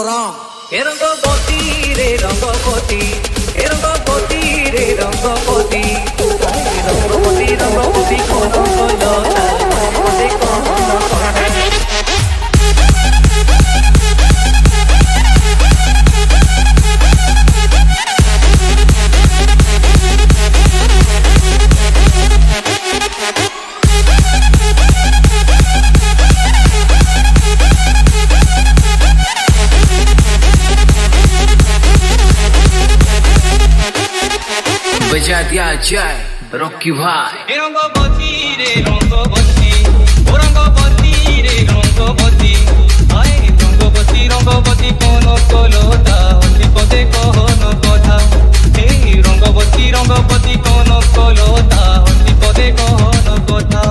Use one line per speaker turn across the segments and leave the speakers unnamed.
wrong.
Rangabati রে রঙ্গবতী, রঙ্গবতী রে রঙ্গবতী, রঙ্গবতী রঙ্গবতী কোন কলো তার
बजा दिया जाए रॉकी भाई।
रंगबती रे रंगबती, ओ रंगबती रे रंगबती, आए रंगबती रंगबती कोन कलोता हसी पदे कहन कथा। हे रंगबती रंगबती कोन कलोता हसी पदे कहन कथा।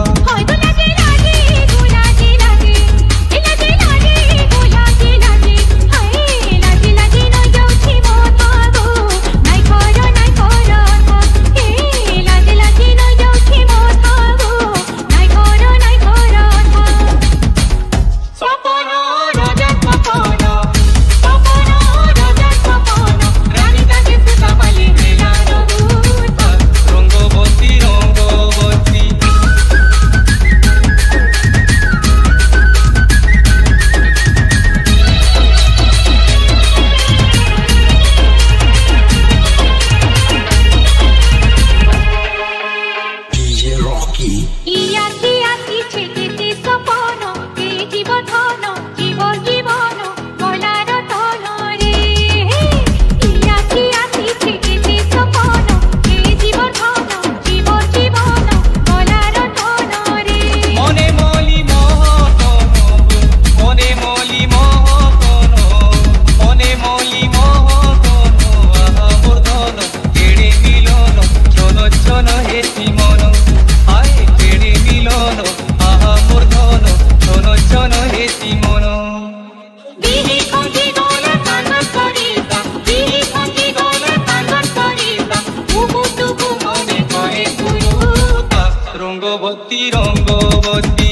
रंगबती रंगबती